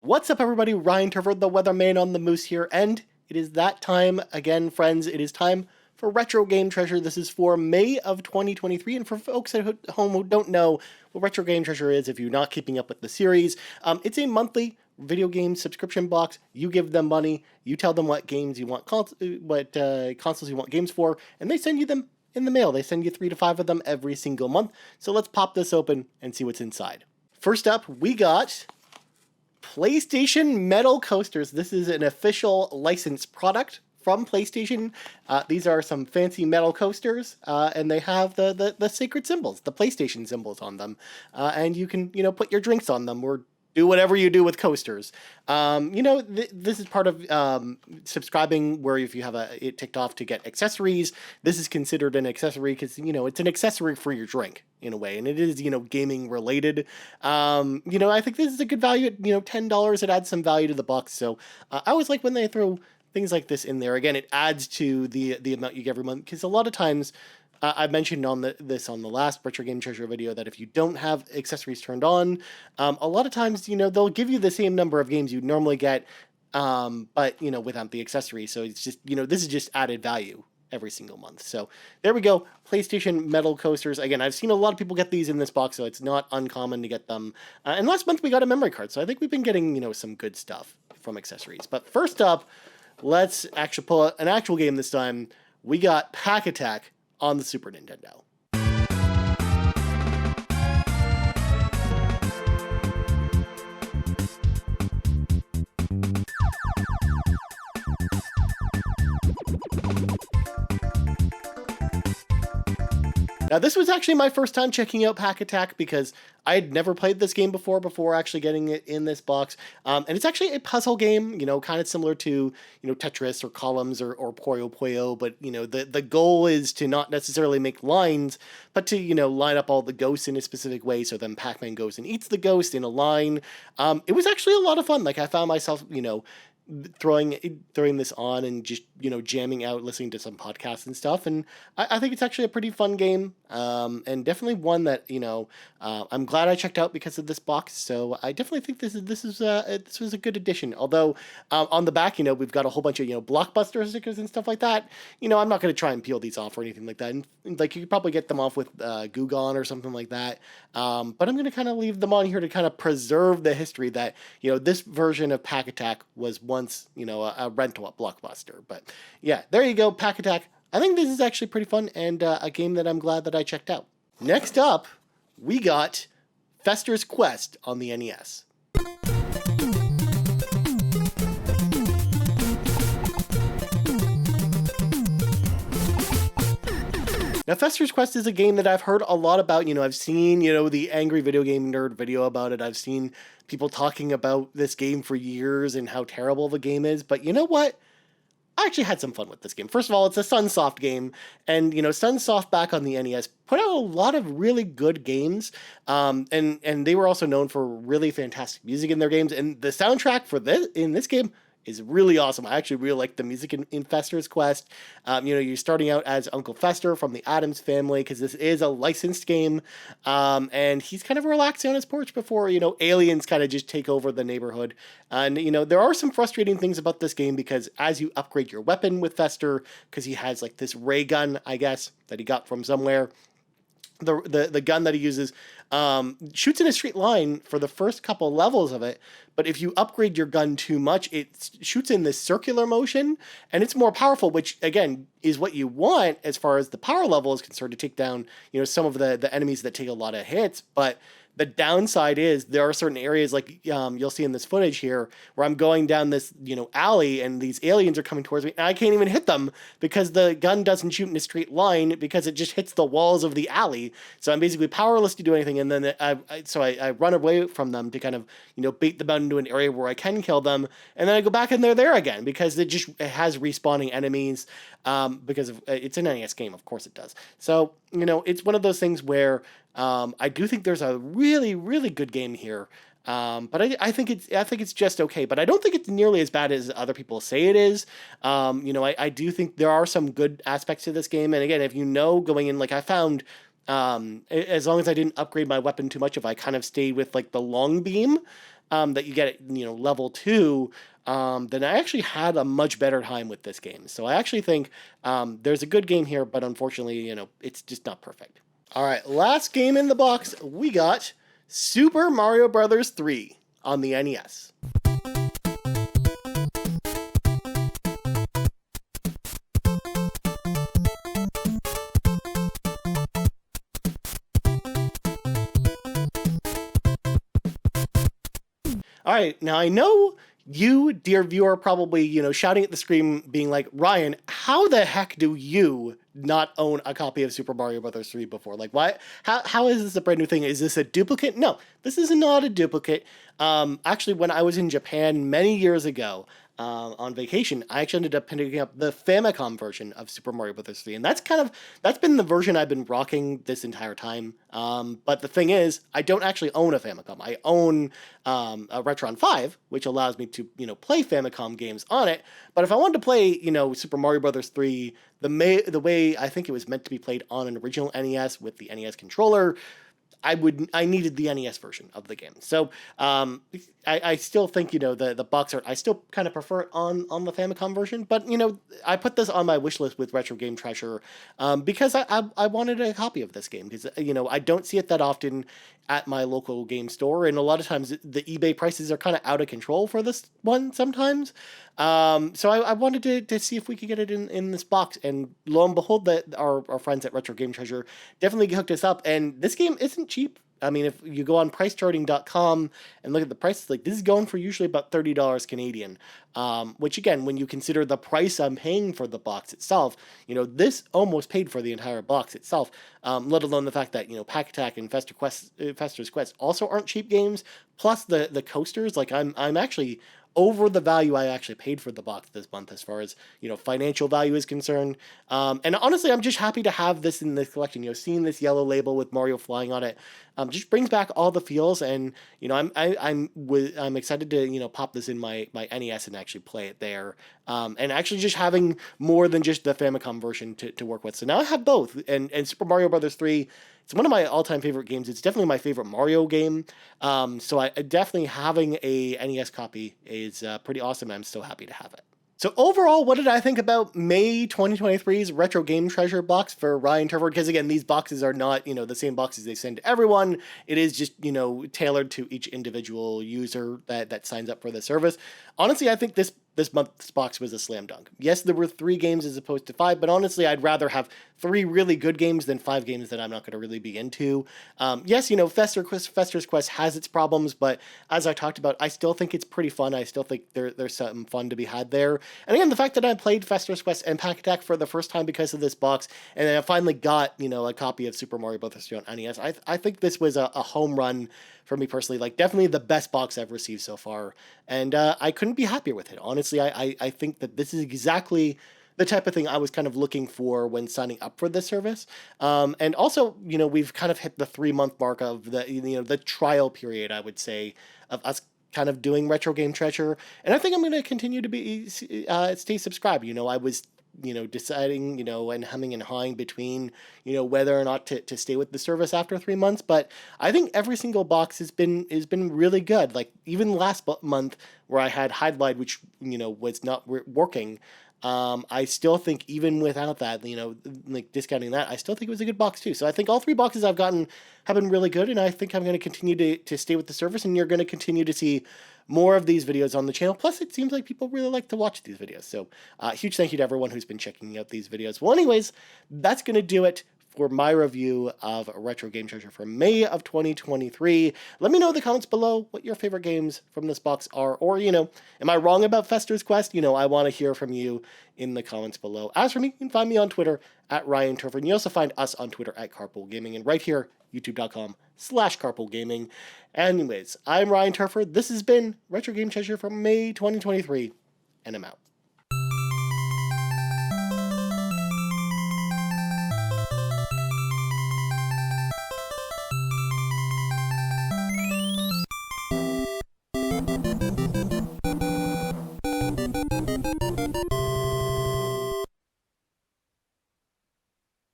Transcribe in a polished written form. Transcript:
What's up, everybody? Ryan Turford, the weatherman on the moose here, and it is that time again, friends. It is time for Retro Game Treasure. This is for May of 2023, and for folks at home who don't know what Retro Game Treasure is, if you're not keeping up with the series, it's a monthly video game subscription box. You give them money, you tell them what games you want, consoles you want games for, and they send you them in the mail. They send you 3 to 5 of them every single month. So let's pop this open and see what's inside. First up, we got PlayStation Metal Coasters. This is an official licensed product from PlayStation. These are some fancy metal coasters, and they have the sacred symbols, the PlayStation symbols on them. And you can, put your drinks on them or do whatever you do with coasters. This is part of subscribing, where if you have it ticked off to get accessories, this is considered an accessory because, it's an accessory for your drink in a way. And it is, gaming related. I think this is a good value at, $10. It adds some value to the box. So I always like when they throw things like this in there. Again, it adds to the amount you get every month, because a lot of times, I mentioned this on the last Retro Game Treasure video, that if you don't have accessories turned on, a lot of times, they'll give you the same number of games you normally get, but, without the accessories. So it's just, this is just added value every single month. So there we go. PlayStation Metal Coasters. Again, I've seen a lot of people get these in this box, so it's not uncommon to get them. And last month we got a memory card, so I think we've been getting, some good stuff from accessories. But first up, let's actually pull out an actual game this time. We got Pack Attack on the Super Nintendo. Now, this was actually my first time checking out Pack Attack, because I had never played this game before actually getting it in this box. And it's actually a puzzle game, kind of similar to, Tetris or Columns or Puyo Puyo. But, the goal is to not necessarily make lines, but to, line up all the ghosts in a specific way. So then Pac-Man goes and eats the ghost in a line. It was actually a lot of fun. Like, I found myself, throwing this on and just, jamming out, listening to some podcasts and stuff. And I think it's actually a pretty fun game. And definitely one that, I'm glad I checked out because of this box. So I definitely think this was a good addition. Although, on the back, we've got a whole bunch of, Blockbuster stickers and stuff like that. I'm not going to try and peel these off or anything like that. And like, you could probably get them off with, Goo Gone or something like that. But I'm going to kind of leave them on here to kind of preserve the history that, this version of Pack Attack was once, a rental at Blockbuster. But yeah, there you go, Pack Attack. I think this is actually pretty fun, and a game that I'm glad that I checked out. Next up, we got Festers Quest on the NES. Now, Festers Quest is a game that I've heard a lot about. I've seen, the Angry Video Game Nerd video about it. I've seen people talking about this game for years and how terrible the game is. But you know what? I actually had some fun with this game. First of all, it's a Sunsoft game, and Sunsoft back on the NES put out a lot of really good games, and they were also known for really fantastic music in their games. And the soundtrack for this game is really awesome. I actually really like the music in Festers Quest. You're starting out as Uncle Fester from the Addams Family, because this is a licensed game, and he's kind of relaxing on his porch before, aliens kind of just take over the neighborhood. And, there are some frustrating things about this game, because as you upgrade your weapon with Fester, because he has like this ray gun, I guess, that he got from somewhere, the gun that he uses shoots in a straight line for the first couple levels of it, but if you upgrade your gun too much, it shoots in this circular motion, and it's more powerful, which again is what you want as far as the power level is concerned, to take down some of the enemies that take a lot of hits. But the downside is there are certain areas, like you'll see in this footage here, where I'm going down this alley, and these aliens are coming towards me, and I can't even hit them because the gun doesn't shoot in a straight line, because it just hits the walls of the alley. So I'm basically powerless to do anything, and then I run away from them to kind of bait them out into an area where I can kill them, and then I go back and they're there again, because it has respawning enemies, because it's an NES game, of course it does. So it's one of those things where I do think there's a really, really good game here. But I think it's just okay, but I don't think it's nearly as bad as other people say it is. I do think there are some good aspects to this game. And again, if going in, like I found, as long as I didn't upgrade my weapon too much, if I kind of stayed with like the long beam, that you get at, level 2, then I actually had a much better time with this game. So I actually think there's a good game here, but unfortunately, it's just not perfect. All right, last game in the box, we got Super Mario Bros. 3 on the NES. All right, now I know you, dear viewer, probably, shouting at the screen, being like, Ryan, how the heck do you not own a copy of Super Mario Bros. 3 before? Like, why? How is this a brand new thing? Is this a duplicate? No, this is not a duplicate. Actually, when I was in Japan many years ago, on vacation, I actually ended up picking up the Famicom version of Super Mario Bros. 3, and that's been the version I've been rocking this entire time. But the thing is, I don't actually own a Famicom. I own a Retron 5, which allows me to play Famicom games on it. But if I wanted to play Super Mario Bros. 3 the way I think it was meant to be played on an original NES with the NES controller, I needed the NES version of the game. So I still think the box art, I still kind of prefer it on the Famicom version, but I put this on my wish list with Retro Game Treasure because I wanted a copy of this game, because I don't see it that often at my local game store, and a lot of times the eBay prices are kind of out of control for this one sometimes. So I wanted to see if we could get it in this box, and lo and behold, that our friends at Retro Game Treasure definitely hooked us up, and this game isn't cheap. I mean, if you go on pricecharting.com and look at the prices, like, this is going for usually about $30 Canadian, which again, when you consider the price I'm paying for the box itself, this almost paid for the entire box itself, let alone the fact that, Pack Attack and Festers Quest also aren't cheap games, plus the coasters. Like, I'm actually over the value I actually paid for the box this month as far as, financial value is concerned. And honestly, I'm just happy to have this in this collection. Seeing this yellow label with Mario flying on it just brings back all the feels, and I'm excited to pop this in my NES and actually play it there, and actually just having more than just the Famicom version to work with. So now I have both, and Super Mario Bros. 3. It's one of my all-time favorite games. It's definitely my favorite Mario game. So I definitely having a NES copy is pretty awesome. I'm so happy to have it. So overall, what did I think about May 2023's Retro Game Treasure box for Ryan Turford? Because again, these boxes are not, the same boxes they send to everyone. It is just, tailored to each individual user that signs up for the service. Honestly, I think this month's box was a slam dunk. Yes, there were 3 games as opposed to 5, but honestly, I'd rather have 3 really good games than 5 games that I'm not going to really be into. Yes, Festers Quest has its problems, but as I talked about, I still think it's pretty fun. I still think there's something fun to be had there. And again, the fact that I played Festers Quest and Pack Attack for the first time because of this box, and then I finally got, a copy of Super Mario Bros. 3 on NES, I think this was a home run for me personally. Like, definitely the best box I've received so far, and I couldn't be happier with it. Honestly, I think that this is exactly the type of thing I was kind of looking for when signing up for this service. And also, we've kind of hit the 3-month mark of the trial period, I would say, of us kind of doing Retro Game Treasure, and I think I'm going to continue to stay subscribed. I was deciding, and humming and hawing between, whether or not to stay with the service after 3 months. But I think every single box has been really good. Like, even last month where I had Highlight, which, was not working, I still think even without that, like discounting that, I still think it was a good box too. So I think all 3 boxes I've gotten have been really good, and I think I'm going to continue to stay with the service, and you're going to continue to see more of these videos on the channel. Plus, it seems like people really like to watch these videos. So huge thank you to everyone who's been checking out these videos. Well, anyways, that's going to do it for my review of Retro Game Treasure for May of 2023. Let me know in the comments below what your favorite games from this box are, or, am I wrong about Festers Quest? I want to hear from you in the comments below. As for me, you can find me on Twitter at Ryan Turford, and you also find us on Twitter at Carpool Gaming, and right here, youtube.com/Carpool Gaming. Anyways, I'm Ryan Turford. This has been Retro Game Treasure for May 2023, and I'm out.